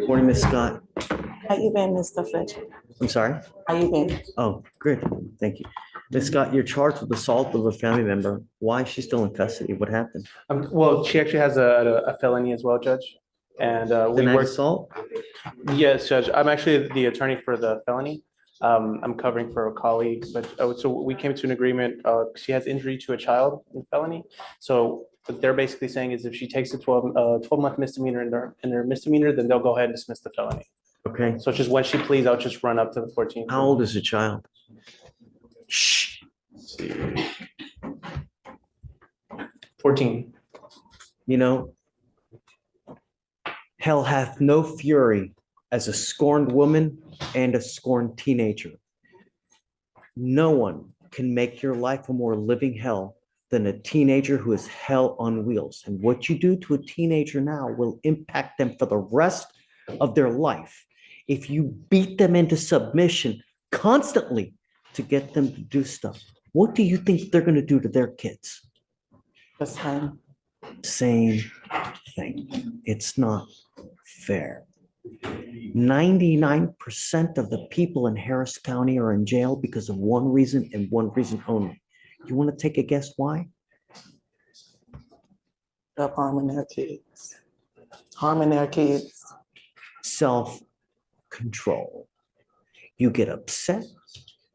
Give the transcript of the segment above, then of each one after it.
Morning, Miss Scott. How you been, Mr. Fletcher? I'm sorry. How you been? Oh, good. Thank you. Miss Scott, you're charged with assault of a family member. Why is she still in custody? What happened? Well, she actually has a felony as well, Judge. And The we night work. assault? Yes, Judge. I'm actually the attorney for the felony. I'm covering for a colleague, but so we came to an agreement. She has injury to a child in felony. So what they're basically saying is if she takes a 12-month misdemeanor in her misdemeanor, then they'll go ahead and dismiss the felony. Okay. So it's just when she pleads, I'll just run up to the 14th. How old is the child? Shh. 14. You know, hell hath no fury as a scorned woman and a scorned teenager. No one can make your life a more living hell than a teenager who is hell on wheels. And what you do to a teenager now will impact them for the rest of their life. If you beat them into submission constantly to get them to do stuff, what do you think they're going to do to their kids? The same. Same thing. It's not fair. 99% of the people in Harris County are in jail because of one reason and one reason only. You want to take a guess why? Of harming their kids. Harming their kids. Self-control. You get upset,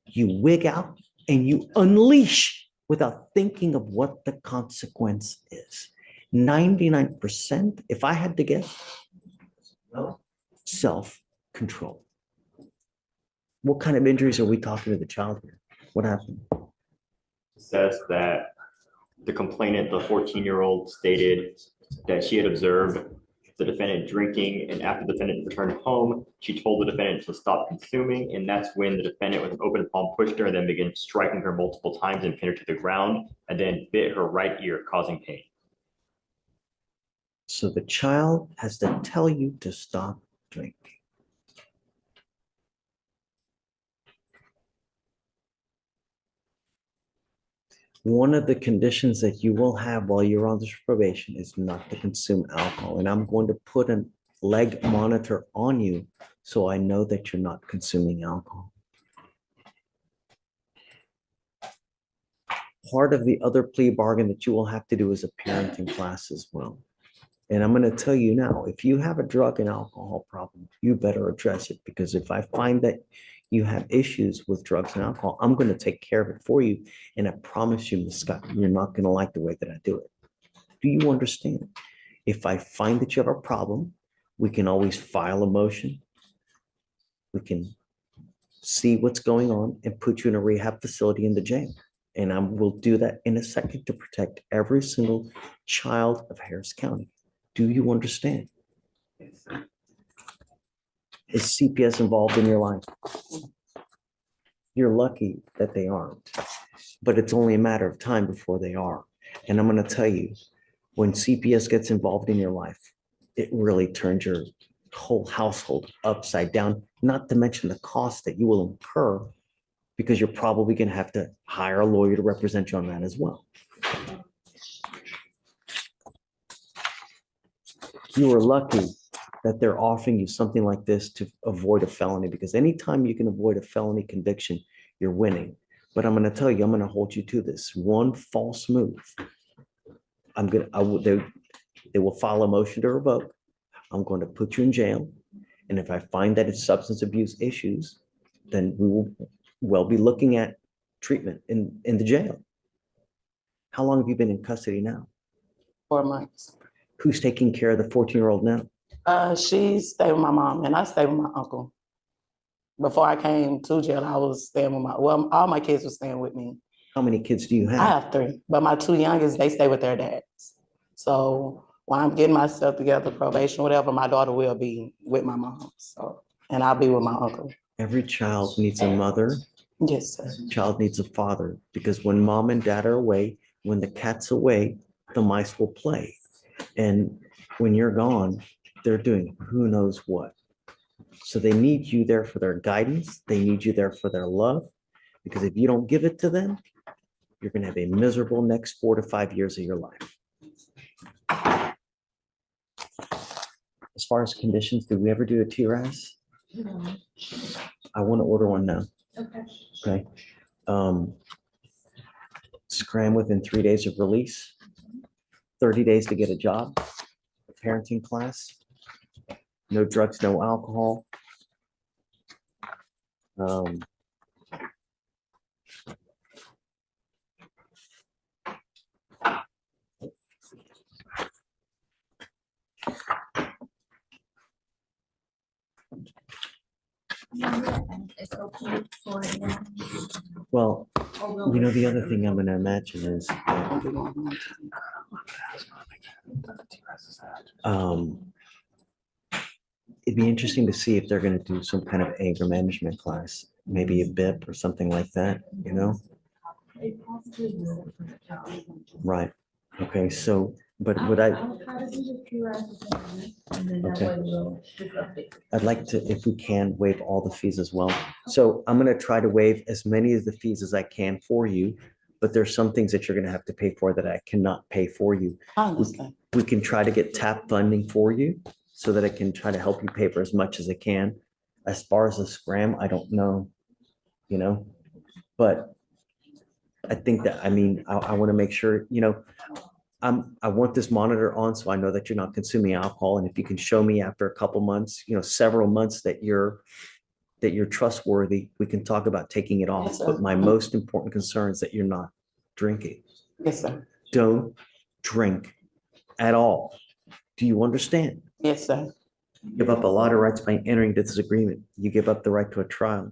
you wig out, and you unleash without thinking of what the consequence is. 99%, if I had to guess, self-control. What kind of injuries are we talking to the child here? What happened? Says that the complainant, the 14-year-old, stated that she had observed the defendant drinking, and after the defendant returned home, she told the defendant to stop consuming, and that's when the defendant with an open palm pushed her and then began striking her multiple times and pinned her to the ground, and then bit her right ear, causing pain. So the child has to tell you to stop drinking. One of the conditions that you will have while you're on this probation is not to consume alcohol. And I'm going to put a leg monitor on you so I know that you're not consuming alcohol. Part of the other plea bargain that you will have to do is a parenting class as well. And I'm going to tell you now, if you have a drug and alcohol problem, you better address it, because if I find that you have issues with drugs and alcohol, I'm going to take care of it for you. And I promise you, Ms. Scott, you're not going to like the way that I do it. Do you understand? If I find that you have a problem, we can always file a motion. We can see what's going on and put you in a rehab facility in the jail. And I will do that in a second to protect every single child of Harris County. Do you understand? Is CPS involved in your life? You're lucky that they aren't, but it's only a matter of time before they are. And I'm going to tell you, when CPS gets involved in your life, it really turns your whole household upside down, not to mention the cost that you will incur, because you're probably going to have to hire a lawyer to represent you on that as well. You are lucky that they're offering you something like this to avoid a felony, because anytime you can avoid a felony conviction, you're winning. But I'm going to tell you, I'm going to hold you to this. One false move, they will file a motion to revoke. I'm going to put you in jail. And if I find that it's substance abuse issues, then we will well be looking at treatment in the jail. How long have you been in custody now? 4 months. Who's taking care of the 14-year-old now? She stayed with my mom and I stayed with my uncle. Before I came to jail, I was staying with all my kids were staying with me. How many kids do you have? I have 3, but my 2 youngest, they stay with their dads. So while I'm getting myself together, probation, whatever, my daughter will be with my mom. So, and I'll be with my uncle. Every child needs a mother. Yes, sir. Child needs a father, because when mom and dad are away, when the cat's away, the mice will play. And when you're gone, they're doing who knows what. So they need you there for their guidance. They need you there for their love, because if you don't give it to them, you're going to have a miserable next 4 to 5 years of your life. far as conditions, did we ever do a TRAS? I want to order one now. Okay. Okay. Scram within 3 days of release, 30 days to get a job, parenting class, no drugs, no alcohol. It's okay for them. Well, Or will you know, it- the other thing I'm going to imagine is it'd be interesting to see if they're going to do some kind of anger management class, maybe a BIP or something like that, you know? Right. Okay, so, but would I'll try to do the QR and then that Okay. way we'll just update. I'd like to, if we can, waive all the fees as well. So I'm gonna try to waive as many of the fees as I can for you, but there's some things that you're gonna have to pay for that I cannot pay for you. I understand. We can try to get TAP funding for you so that I can try to help you pay for as much as I can. As far as the scram, I don't know, you know, but I think that, I mean, I want to make sure, you know, I want this monitor on so I know that you're not consuming alcohol. And if you can show me after a couple months, you know, several months that you're trustworthy, we can talk about taking it off. Yes, sir. But my most important concern is that you're not drinking. Yes, sir. Don't drink at all. Do you understand? Yes, sir. Give up a lot of rights by entering this agreement. You give up the right to a trial,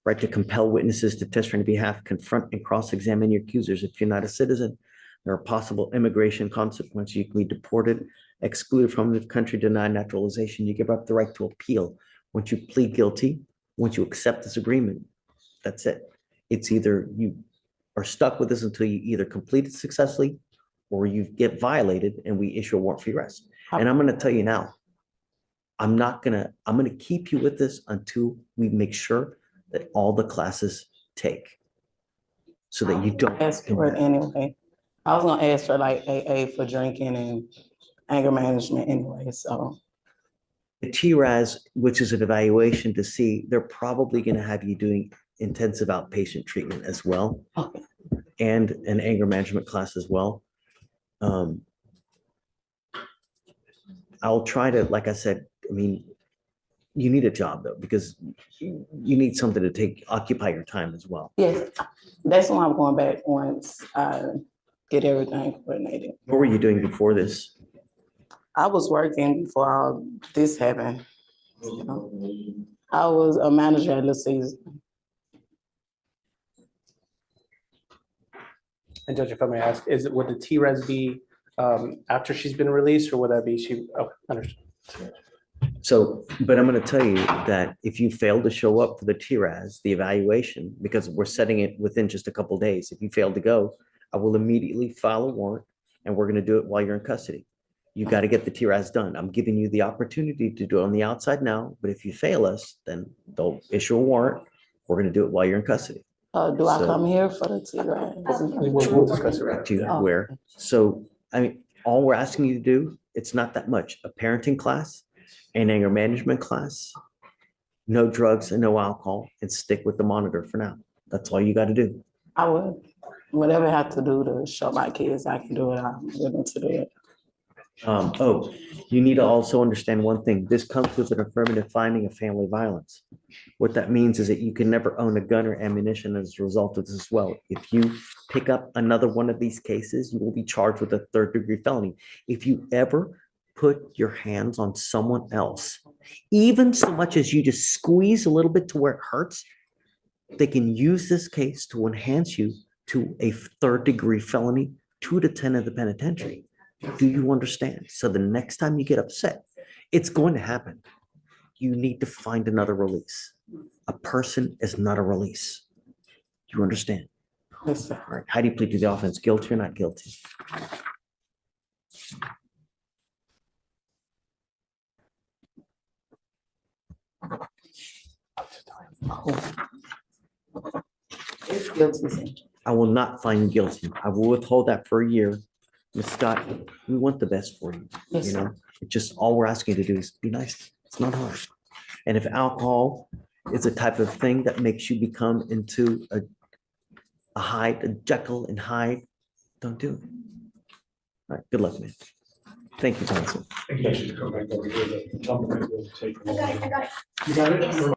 right to compel witnesses to testify on your behalf, confront and cross-examine your accusers. If you're not a citizen, there are possible immigration consequences. You can be deported, excluded from the country, denied naturalization. You give up the right to appeal. Once you plead guilty, once you accept this agreement, that's it. It's either you are stuck with this until you either complete it successfully or you get violated and we issue a warrant for your arrest. And I'm going to tell you now, I'm going to keep you with this until we make sure that all the classes take. So that you don't. Ask for it anyway. I was gonna ask for like AA for drinking and anger management anyway, so. The TRAS, which is an evaluation to see, they're probably going to have you doing intensive outpatient treatment as well. Okay. And an anger management class as well. I'll try to, like I said, I mean, you need a job though, because you need something to occupy your time as well. Yes, that's why I'm going back once I get everything coordinated. What were you doing before this? I was working before all this happened. You know. I was a manager at the season. And Judge, if I may ask, would the TRES be after she's been released, or would that be understood? So, but I'm going to tell you that if you fail to show up for the TRAS, the evaluation, because we're setting it within just a couple of days, if you fail to go, I will immediately file a warrant and we're going to do it while you're in custody. You got to get the TRAS done. I'm giving you the opportunity to do it on the outside now, but if you fail us, then they'll issue a warrant. We're going to do it while you're in custody. Do I So- come here for the TRAS? We'll discuss it right. To Oh. where, so, I mean, all we're asking you to do, it's not that much, a parenting class, an anger management class, no drugs and no alcohol, and stick with the monitor for now. That's all you got to do. I would, whatever I have to do to show my kids I can do it, I'm willing to do it. Oh, you need to also understand one thing. This comes with an affirmative finding of family violence. What that means is that you can never own a gun or ammunition as a result of this as well. If you pick up another one of these cases, you will be charged with a third-degree felony. If you ever put your hands on someone else, even so much as you just squeeze a little bit to where it hurts, they can use this case to enhance you to a third-degree felony, 2 to 10 of the penitentiary. Do you understand? So the next time you get upset, it's going to happen. You need to find another release. A person is not a release. Do you understand? Yes, sir. All right. How do you plead to the offense? Guilty or not guilty? It's guilty. I will not find you guilty. I will withhold that for a year Ms. Scott, we want the best for you, Yes, you sir. know? It's just all we're asking you to do is be nice. It's not hard. And if alcohol is a type of thing that makes you become into a Hyde, a Jekyll and Hyde, don't do it. All right, good luck, man. Thank you, counsel. I think I should go back over here. The company will take a I got it, while. I got it. You got it?